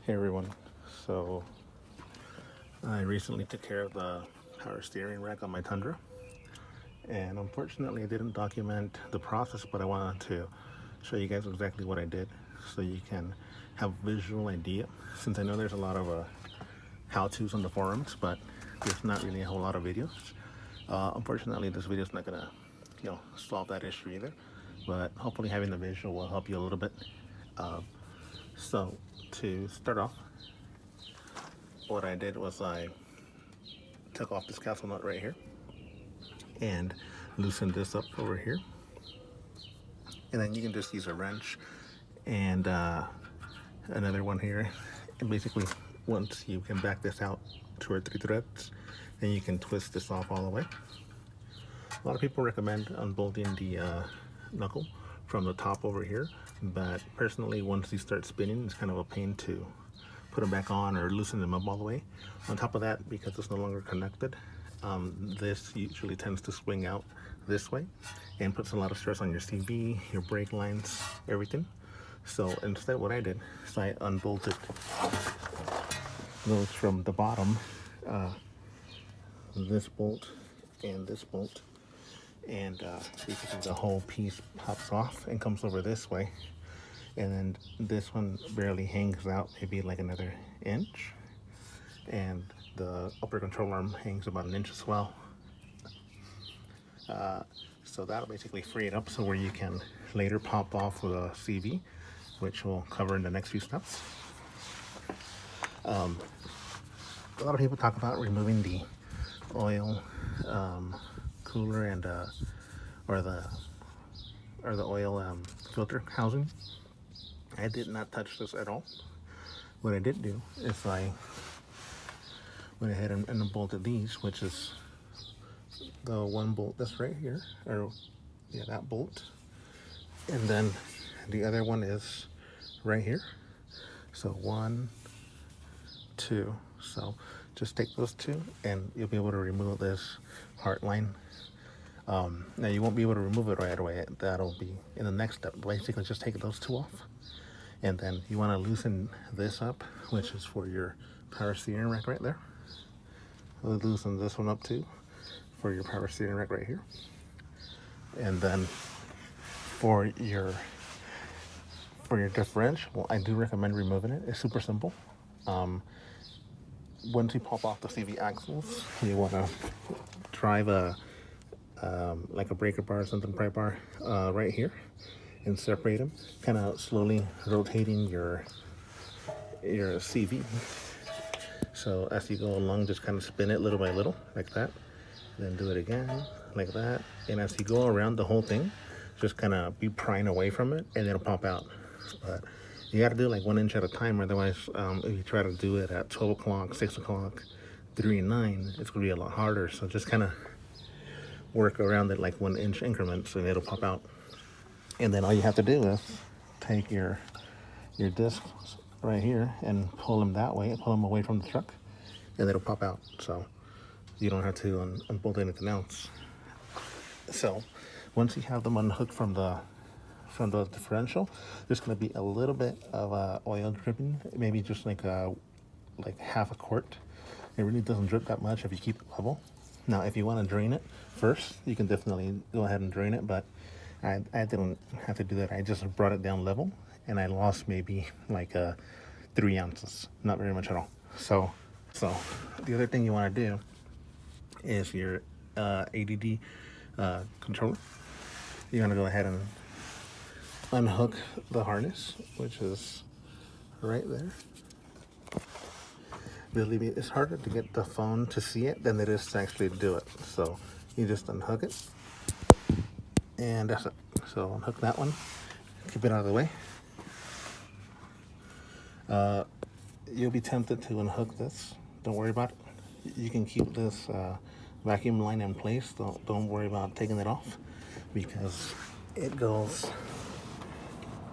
Hey everyone, so I recently took care of the power steering rack on my Tundra, and unfortunately I didn't document the process, but I wanted to show you guys exactly what I did so you can have a visual idea, since I know there's a lot of how-tos on the forums, but there's not really a whole lot of videos. Unfortunately, this video is not gonna solve that issue either, but hopefully having the visual will help you a little bit. So to start off, what I did was I took off this castle nut right here and loosened this up over here, and then you can just use a wrench and another one here, and basically once you can back this out 2 or 3 threads, then you can twist this off all the way. A lot of people recommend unbolting the knuckle from the top over here, but personally once these start spinning it's kind of a pain to put them back on or loosen them up all the way. On top of that, because it's no longer connected, this usually tends to swing out this way and puts a lot of stress on your CV, your brake lines, everything. So instead what I did is I unbolted those from the bottom, this bolt and this bolt, and basically the whole piece pops off and comes over this way, and then this one barely hangs out, maybe like another inch, and the upper control arm hangs about 1 inch as well. So that'll basically free it up so where you can later pop off with a CV, which we'll cover in the next few steps. A lot of people talk about removing the oil cooler and or the oil filter housing. I did not touch this at all. What I did do is I went ahead and bolted these, which is the one bolt that's right here, or yeah, that bolt, and then the other one is right here. So 1, 2. So just take those two and you'll be able to remove this heart line. Now you won't be able to remove it right away. That'll be in the next step. Basically just take those two off, and then you want to loosen this up, which is for your power steering rack right there. I'll loosen this one up too for your power steering rack right here. And then for your differential, I do recommend removing it. It's super simple. Once you pop off the CV axles, you want to drive like a breaker bar or something, pry bar right here, and separate them, kind of slowly rotating your CV. So as you go along, just kind of spin it little by little like that, then do it again like that, and as you go around the whole thing, just kind of be prying away from it and it'll pop out. But you got to do like 1 inch at a time, otherwise if you try to do it at 12 o'clock, 6 o'clock, 3 and 9, it's gonna be a lot harder. So just kind of work around it like 1 inch increments and it'll pop out. And then all you have to do is take your discs right here and pull them that way, pull them away from the truck, and it'll pop out. So you don't have to unbolt anything else. So once you have them unhooked from the differential, there's going to be a little bit of oil dripping, maybe just like half a quart. It really doesn't drip that much if you keep it level. Now if you want to drain it first, you can definitely go ahead and drain it, but I didn't have to do that. I just brought it down level and I lost maybe like 3 ounces, not very much at all. So the other thing you want to do is your ADD controller. You're going to go ahead and unhook the harness, which is right there. Believe me, it's harder to get the phone to see it than it is to actually do it. So you just unhook it, and that's it. So unhook that one, keep it out of the way. You'll be tempted to unhook this. Don't worry about it. You can keep this vacuum line in place. Don't worry about taking it off, because it goes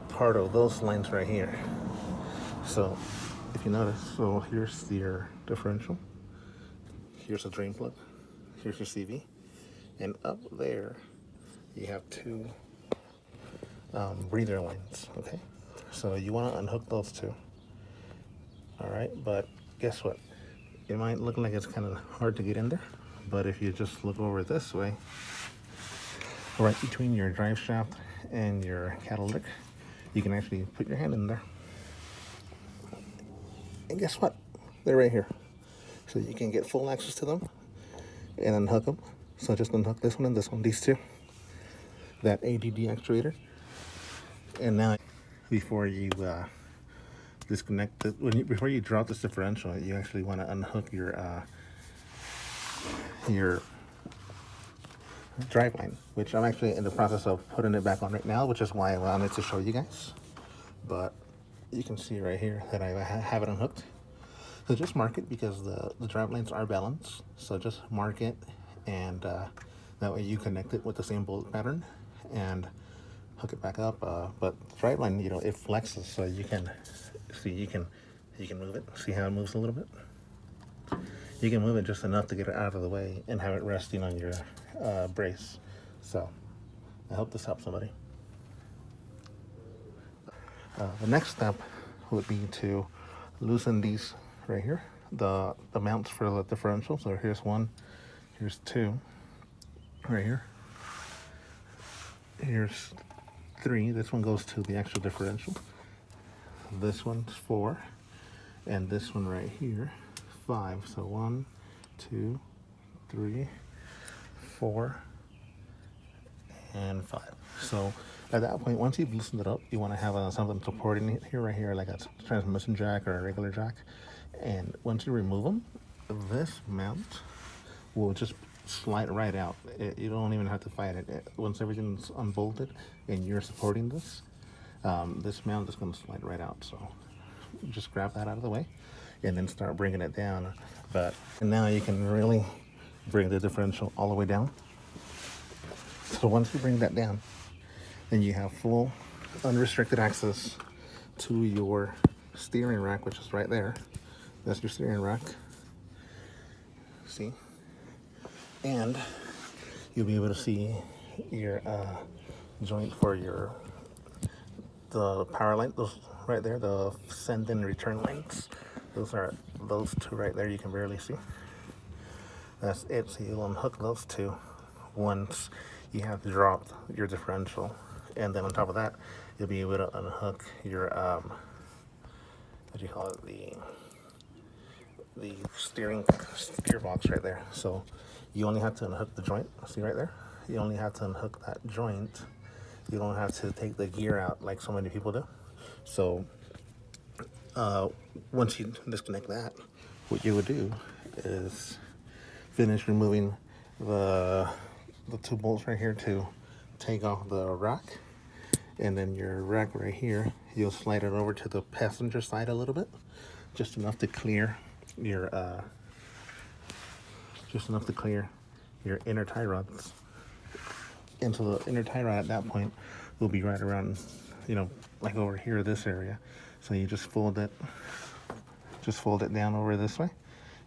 part of those lines right here. So if you notice, so here's your differential, here's a drain plug, here's your CV, and up there you have 2 breather lines. Okay, so you want to unhook those 2, All right, but guess what? It might look like it's kind of hard to get in there, but if you just look over this way, right between your drive shaft and your catalytic, you can actually put your hand in there. And guess what? They're right here. So you can get full access to them and unhook them. So just unhook this one and this one, these two. That ADD actuator. And now, before you disconnect it, before you drop this differential, you actually want to unhook your drive line, which I'm actually in the process of putting it back on right now, which is why I wanted to show you guys. But you can see right here that I have it unhooked. So just mark it, because the drive lines are balanced. So just mark it, and that way you connect it with the same bolt pattern and hook it back up. But the drive line, you know, it flexes, so you can see, you can move it. See how it moves a little bit? You can move it just enough to get it out of the way and have it resting on your brace. So I hope this helps somebody. The next step would be to loosen these right here, the mounts for the differential. So here's one, here's two, right here. Here's three. This one goes to the actual differential. This one's 4, and this one right here, 5. So 1, 2, 3, 4, and 5. So at that point, once you've loosened it up, you want to have something supporting it here, right here, like a transmission jack or a regular jack. And once you remove them, this mount will just slide right out. You don't even have to fight it. Once everything's unbolted and you're supporting this, this mount is going to slide right out. So just grab that out of the way and then start bringing it down. And now you can really bring the differential all the way down. So once you bring that down, then you have full unrestricted access to your steering rack, which is right there. That's your steering rack. See? And you'll be able to see your joint for the power line, those right there, the send and return lines. Those two right there, you can barely see. That's it. So you'll unhook those two once you have dropped your differential. And then on top of that, you'll be able to unhook your what do you call it, the steer box right there. So you only have to unhook the joint. See right there? You only have to unhook that joint. You don't have to take the gear out like so many people do. So once you disconnect that, what you would do is finish removing the 2 bolts right here to take off the rack. And then your rack right here, you'll slide it over to the passenger side a little bit, just enough to clear your inner tie rods. And so the inner tie rod at that point will be right around, you know, like over here, this area. So you just fold it down over this way,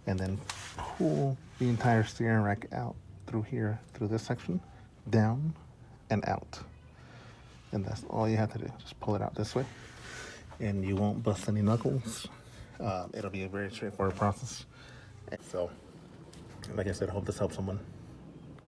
and then pull the entire steering rack out through here, through this section, down and out. And that's all you have to do. Just pull it out this way, and you won't bust any knuckles. It'll be a very straightforward process. So, like I said, I hope this helps someone.